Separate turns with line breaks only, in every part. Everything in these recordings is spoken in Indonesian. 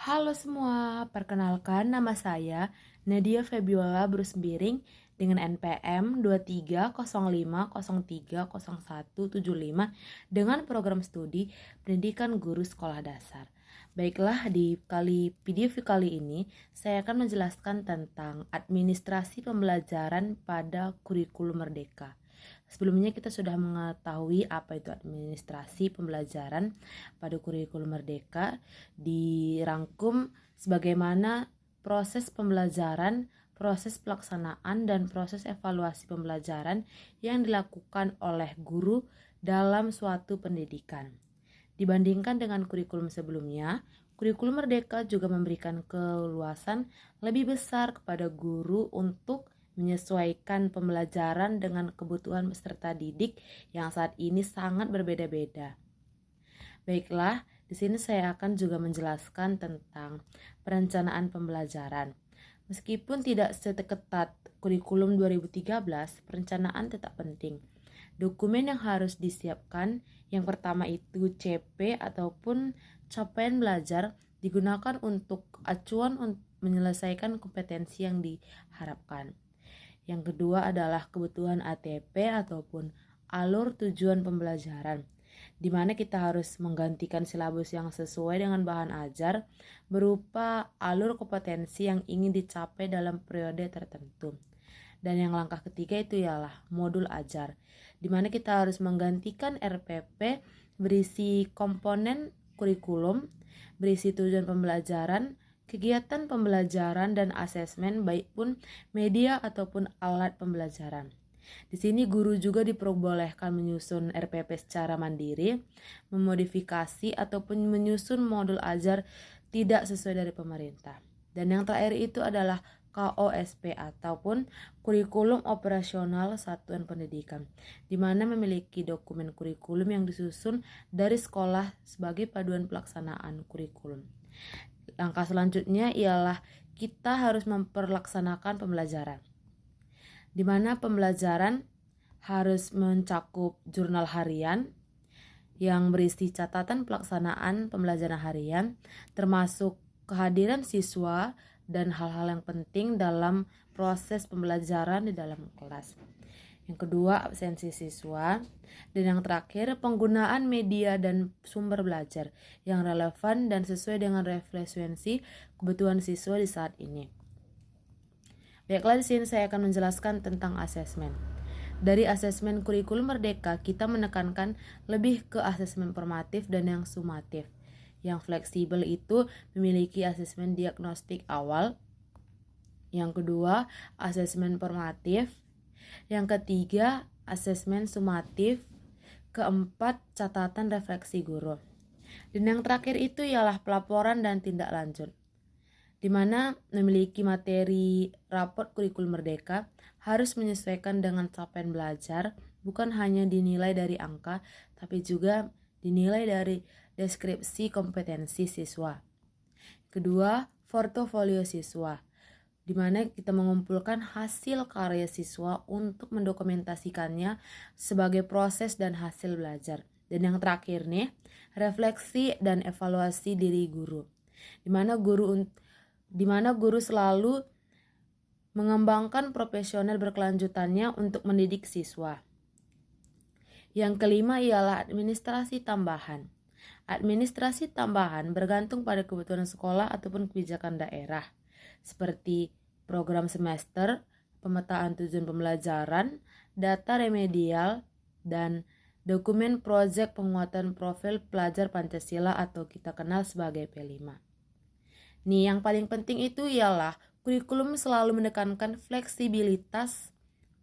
Halo semua, perkenalkan nama saya Nadia Febiola Brusbiring dengan NPM 2305030175 dengan program studi Pendidikan Guru Sekolah Dasar. Baiklah, di video kali ini saya akan menjelaskan tentang administrasi pembelajaran pada kurikulum merdeka. Sebelumnya kita sudah mengetahui apa itu administrasi pembelajaran pada kurikulum merdeka, dirangkum sebagaimana proses pembelajaran, proses pelaksanaan, dan proses evaluasi pembelajaran yang dilakukan oleh guru dalam suatu pendidikan. Dibandingkan dengan kurikulum sebelumnya, kurikulum merdeka juga memberikan keluasan lebih besar kepada guru untuk menyesuaikan pembelajaran dengan kebutuhan peserta didik yang saat ini sangat berbeda-beda. Baiklah, di sini saya akan juga menjelaskan tentang perencanaan pembelajaran. Meskipun tidak seketat kurikulum 2013, perencanaan tetap penting. Dokumen yang harus disiapkan, yang pertama itu CP ataupun capaian belajar, digunakan untuk acuan untuk menyelesaikan kompetensi yang diharapkan. Yang kedua adalah kebutuhan ATP ataupun alur tujuan pembelajaran, di mana kita harus menggantikan silabus yang sesuai dengan bahan ajar berupa alur kompetensi yang ingin dicapai dalam periode tertentu. Dan yang langkah ketiga itu ialah modul ajar, di mana kita harus menggantikan RPP berisi komponen kurikulum, berisi tujuan pembelajaran, kegiatan pembelajaran, dan asesmen baik pun media ataupun alat pembelajaran. Di sini guru juga diperbolehkan menyusun RPP secara mandiri, memodifikasi ataupun menyusun modul ajar tidak sesuai dari pemerintah. Dan yang terakhir itu adalah KOSP ataupun Kurikulum Operasional Satuan Pendidikan, di mana memiliki dokumen kurikulum yang disusun dari sekolah sebagai paduan pelaksanaan kurikulum. Langkah selanjutnya ialah kita harus memperlaksanakan pembelajaran, di mana pembelajaran harus mencakup jurnal harian yang berisi catatan pelaksanaan pembelajaran harian, termasuk kehadiran siswa dan hal-hal yang penting dalam proses pembelajaran di dalam kelas. Yang kedua, absensi siswa. Dan yang terakhir, penggunaan media dan sumber belajar yang relevan dan sesuai dengan frekuensi kebutuhan siswa di saat ini. Baiklah, di sini saya akan menjelaskan tentang asesmen. Dari asesmen kurikulum merdeka, kita menekankan lebih ke asesmen formatif dan yang sumatif. Yang fleksibel itu memiliki asesmen diagnostik awal. Yang kedua, asesmen formatif. Yang ketiga, asesmen sumatif. Keempat, catatan refleksi guru. Dan yang terakhir itu ialah pelaporan dan tindak lanjut, di mana memiliki materi raport kurikulum merdeka harus menyesuaikan dengan capaian belajar, bukan hanya dinilai dari angka, tapi juga dinilai dari deskripsi kompetensi siswa. Kedua, portofolio siswa, di mana kita mengumpulkan hasil karya siswa untuk mendokumentasikannya sebagai proses dan hasil belajar. Dan yang terakhir nih, refleksi dan evaluasi diri guru, di mana guru selalu mengembangkan profesional berkelanjutannya untuk mendidik siswa. Yang kelima ialah administrasi tambahan. Administrasi tambahan bergantung pada kebutuhan sekolah ataupun kebijakan daerah, seperti program semester, pemetaan tujuan pembelajaran, data remedial, dan dokumen proyek penguatan profil pelajar Pancasila atau kita kenal sebagai P5. Nih, yang paling penting itu ialah kurikulum selalu menekankan fleksibilitas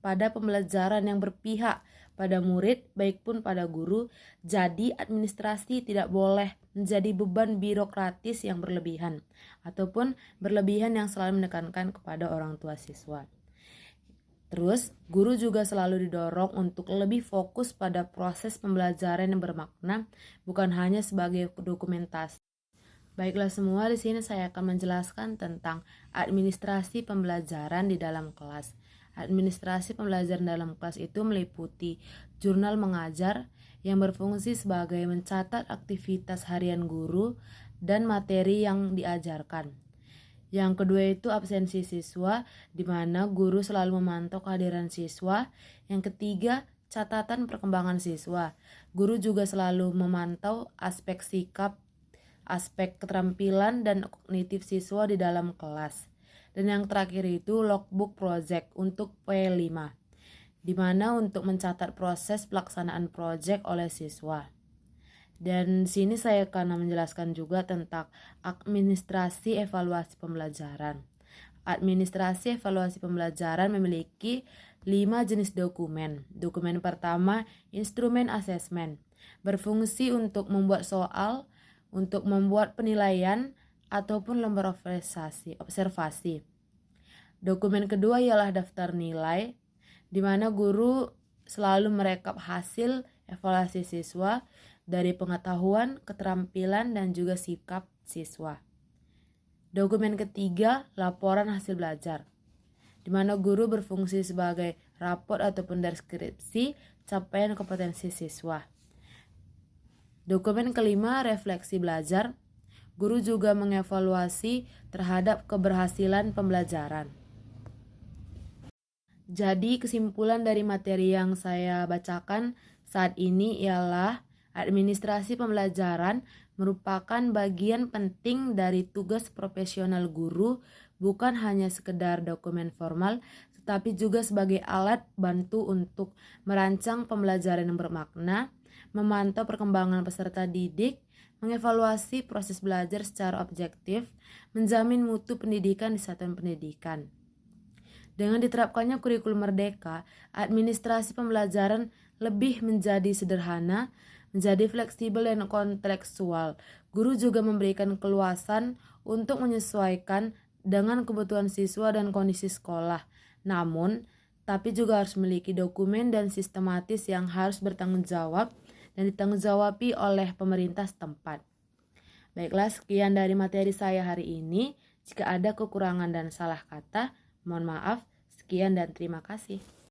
pada pembelajaran yang berpihak pada murid baik pun pada guru. Jadi administrasi tidak boleh menjadi beban birokratis yang berlebihan ataupun berlebihan yang selalu menekankan kepada orang tua siswa. Terus, guru juga selalu didorong untuk lebih fokus pada proses pembelajaran yang bermakna, bukan hanya sebagai dokumentasi. Baiklah semua, di sini saya akan menjelaskan tentang administrasi pembelajaran di dalam kelas. Administrasi pembelajaran dalam kelas itu meliputi jurnal mengajar yang berfungsi sebagai mencatat aktivitas harian guru dan materi yang diajarkan. Yang kedua itu absensi siswa, di mana guru selalu memantau kehadiran siswa. Yang ketiga, catatan perkembangan siswa. Guru juga selalu memantau aspek sikap, aspek keterampilan dan kognitif siswa di dalam kelas. Dan yang terakhir itu logbook project untuk P5. Di mana untuk mencatat proses pelaksanaan proyek oleh siswa. Dan sini saya akan menjelaskan juga tentang administrasi evaluasi pembelajaran. Administrasi evaluasi pembelajaran memiliki 5 jenis dokumen. Dokumen pertama, instrumen asesmen, berfungsi untuk membuat soal, untuk membuat penilaian, ataupun lembar observasi. Dokumen kedua ialah daftar nilai, di mana guru selalu merekap hasil evaluasi siswa dari pengetahuan, keterampilan, dan juga sikap siswa. Dokumen ketiga, laporan hasil belajar, di mana guru berfungsi sebagai raport ataupun deskripsi capaian kompetensi siswa. Dokumen kelima, refleksi belajar. Guru juga mengevaluasi terhadap keberhasilan pembelajaran. Jadi kesimpulan dari materi yang saya bacakan saat ini ialah administrasi pembelajaran merupakan bagian penting dari tugas profesional guru, bukan hanya sekedar dokumen formal, tetapi juga sebagai alat bantu untuk merancang pembelajaran yang bermakna, memantau perkembangan peserta didik, mengevaluasi proses belajar secara objektif, menjamin mutu pendidikan di satuan pendidikan. Dengan diterapkannya kurikulum merdeka, administrasi pembelajaran lebih menjadi sederhana, menjadi fleksibel dan kontekstual. Guru juga memberikan keluasan untuk menyesuaikan dengan kebutuhan siswa dan kondisi sekolah. Namun, tapi juga harus memiliki dokumen dan sistematis yang harus bertanggung jawab dan ditanggungjawab oleh pemerintah setempat. Baiklah, sekian dari materi saya hari ini. Jika ada kekurangan dan salah kata, mohon maaf. Sekian dan terima kasih.